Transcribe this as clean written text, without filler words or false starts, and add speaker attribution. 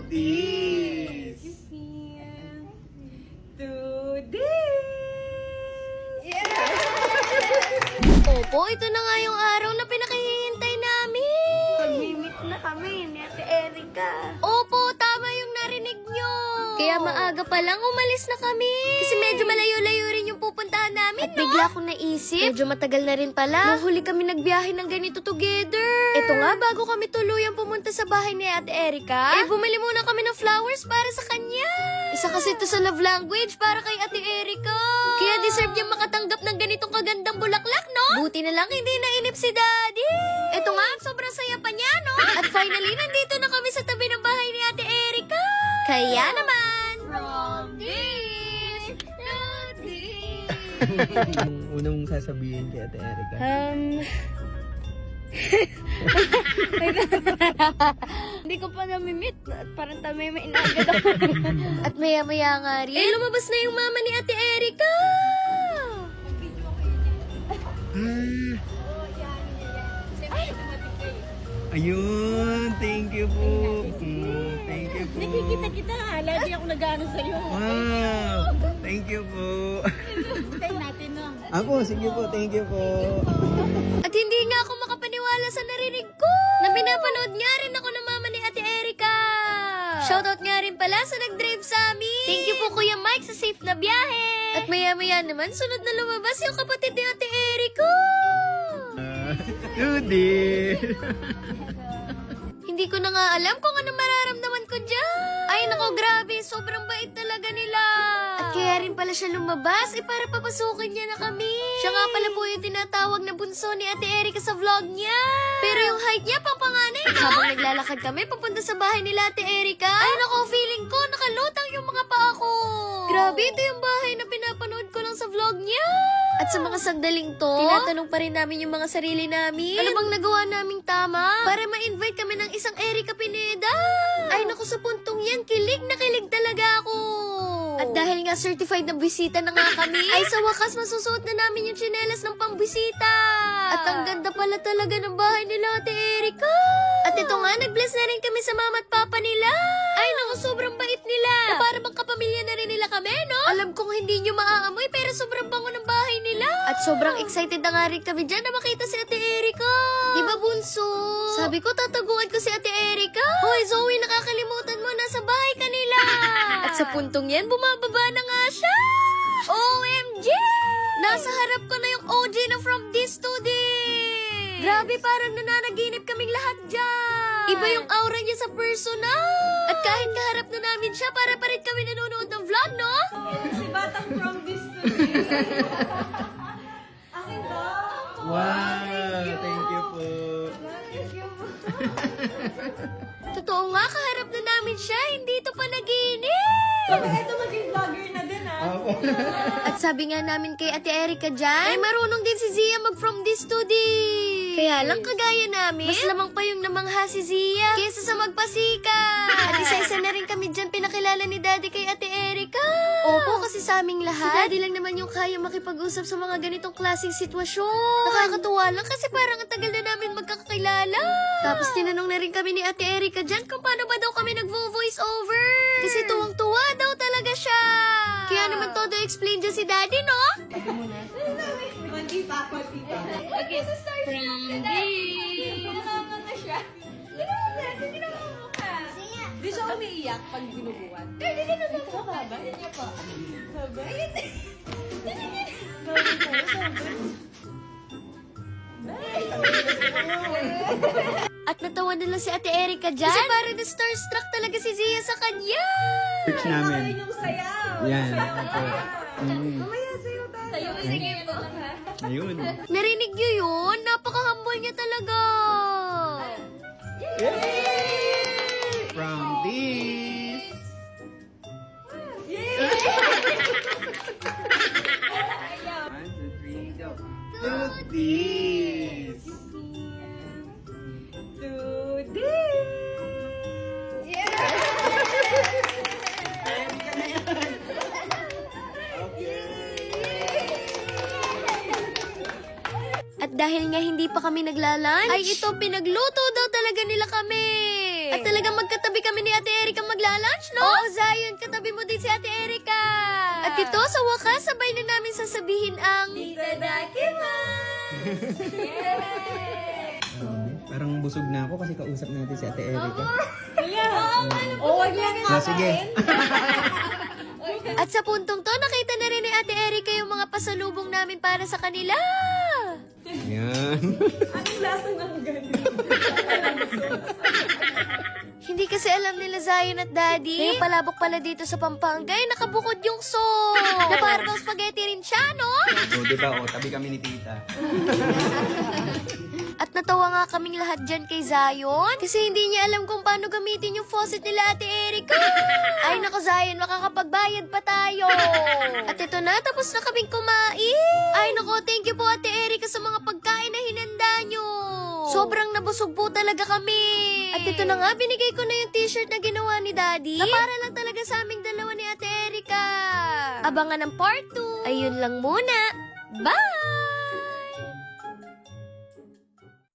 Speaker 1: this.
Speaker 2: To this.
Speaker 3: Opo, ito na nga yung araw na pinakihintay namin.
Speaker 2: Mag-meet na kami ni Ate Erica.
Speaker 3: Opo, tama yung narinig nyo. Kaya maaga pa lang umalis na kami. Kasi medyo malayo-layo rin yung pupuntahan namin,
Speaker 2: At
Speaker 3: no?
Speaker 2: bigla akong naisip,
Speaker 3: Medyo matagal na rin pala. Nung huli kami nagbiyahe ng ganito together. Ito nga, bago kami tuluyang pumunta sa bahay ni Ate Erica, bumili muna kami ng flowers para sa kanya. Isa kasi ito sa love language para kay Ate Erica. Kaya deserve niya makatanggap ng ganitong kagandang bulaklak, no? Buti na lang hindi nainip si Daddy. Ito nga, sobrang saya pa niya, no? At finally, nandito na kami sa tabi ng bahay ni Ate Erica. Kaya naman, from this to this.
Speaker 1: Yung unang mong sasabihin kay Ate Erica.
Speaker 2: Hindi ko pa namimit. Parang tamay may inagad ako.
Speaker 3: At maya-maya nga rin, lumabas na yung mama ni Ate Erica.
Speaker 1: Ayun, thank you po. Thank you po.
Speaker 2: Nakikita kita. Lagi ako nag-ano sa'yo.
Speaker 1: Wow, thank you po.
Speaker 2: Tayo natin, no?
Speaker 1: Ako, sige po, thank you po.
Speaker 3: At hindi nga ako makapaniwala sa narinig ko. Na pinapanood nga rin ako ng mama ni Ate Erica. Shoutout nga rin pala sa nag-drive sa amin. Thank you po Kuya Mike sa safe na biyahe. At maya-maya naman, sunod na lumabas yung kapatid ni Ate Erica.
Speaker 1: Rudy.
Speaker 3: Hindi ko na nga alam kung ano mararamdaman ko dyan. Ay nako, grabe. Sobrang bait talaga nila. At kaya rin pala siya lumabas, para papasukin niya na kami. Siya nga pala po yung tinatawag na bunso ni Ate Erica sa vlog niya. Pero yung height niya, pampanganay, no? Habang naglalakad kami, papunta sa bahay nila Ate Erica. Ay nako, feeling ko, nakalutang yung mga paa ko. Grabe, ito yung bahay na pinapanood ko lang sa vlog niya. At sa mga sandaling to, tinatanong pa rin namin yung mga sarili namin. Ano bang nagawa naming tama? Para ma-invite kami ng isang Erica Pineda. Ay naku, sa puntong yan, kilig na kilig talaga ako. At dahil nga certified na bisita na nga kami, ay sa wakas masusuot na namin yung tsinelas ng pangbisita. At ang ganda pala talaga ng bahay nila Ate Erica. At ito nga, nag-bless na rin kami sa mama at papa nila. Ay naku, sobrang bait nila. Na para bang kapamilya na rin nila kami, no? Alam kong hindi nyo maaamoy, pero sobrang bango ng bahay nila. At sobrang excited na nga rin kami dyan na makita si Ate Erica. Di ba, bunso? Sabi ko, tataguan ko si Ate Erica. Hoy, Zoe, nakakalimutan mo, nasa bahay ka nila. At sa puntong yan, bumababa na nga siya. OMG! Nasa harap ko na yung OG na from this to this. Grabe, parang nananaginip kaming lahat dyan. Iba yung aura niya sa personal. At kahit kaharap na namin siya, para pa rin kami nanonood ng vlog, no?
Speaker 2: Si Batang from this to this. Akin to.
Speaker 1: Wow, thank you po.
Speaker 3: Totoo nga, kaharap na namin siya. Hindi ito pa naginip.
Speaker 2: Ito maging vlogger na din, ah.
Speaker 1: Ako.
Speaker 3: At sabi nga namin kay Ate Erica dyan, ay marunong din si Zia mag from this to this. Kaya lang kagaya namin, mas lamang pa yung namangha si Zia kesa sa magpasika. At isa-isa na rin kami dyan pinakilala ni Daddy kay Ate Erica. Opo, kasi sa aming lahat, si Daddy lang naman yung kaya makipag-usap sa mga ganitong klaseng sitwasyon. Nakakatuwa lang kasi parang ang tagal na namin magkakakilala. Tapos tinanong na rin kami ni Ate Erica dyan kung paano ba daw kami nag-voice over. Kasi tuwang-tuwa daw talaga siya. Kaya naman todo explain dyan si Daddy, no?
Speaker 2: Konti pa. Okay, so start from this. Nakakanta siya. Hindi na mukha. Di siya umiiyak pag binubuhat. Hindi na mukha ba? Hindi niya po. Sabi?
Speaker 3: At natawa na lang si Ate Erica dyan. Kasi parang na-starstruck talaga si Zia sa kanya.
Speaker 1: Search namin.
Speaker 2: Yung sayaw.
Speaker 1: Yan. Ako.
Speaker 2: Mamaya sayo tayo. Sayo, sige po.
Speaker 1: Ayun.
Speaker 3: Narinig niyo yun? Napaka-humble niya talaga.
Speaker 1: From this. One, two, three, go. To this.
Speaker 2: To this.
Speaker 3: At dahil nga hindi pa kami naglalan, ay ito pinagluto daw talaga nila kami. At talagang magkatabi katabi kami ni Ate Erika magla-lunch, no? Oo, Zion, katabi mo din si Ate Erika. At ito, sa wakas, sabay na namin sasabihin ang...
Speaker 1: Parang busog na ako kasi kausap natin si Ate Erika.
Speaker 2: Wag lang
Speaker 1: Sige.
Speaker 3: At sa puntong to, nakita na rin ni Ate Erika yung mga pasalubong namin para sa kanila.
Speaker 1: Yan.
Speaker 2: Anong lasa ng ganun?
Speaker 3: Hindi kasi alam nila Zion at Daddy. Yung palabok pala dito sa Pampanga, ay nakabukod yung sauce. Na parang spaghetti rin siya, no?
Speaker 1: O, diba? O, tabi kami ni Tita.
Speaker 3: At natawa nga kaming lahat dyan kay Zion kasi hindi niya alam kung paano gamitin yung faucet nila Ate Erika. Ay nako Zion, makakapagbayad pa tayo. At ito na, tapos na kaming kumain. Ay nako, thank you po Ate Erika sa mga pagkain na hinanda nyo. Sobrang nabusog po talaga kami. At ito na nga, binigay ko na yung t-shirt na ginawa ni Daddy. Na para lang talaga sa aming dalawa ni Ate Erika. Abangan ng part 2. Ayun lang muna. Bye!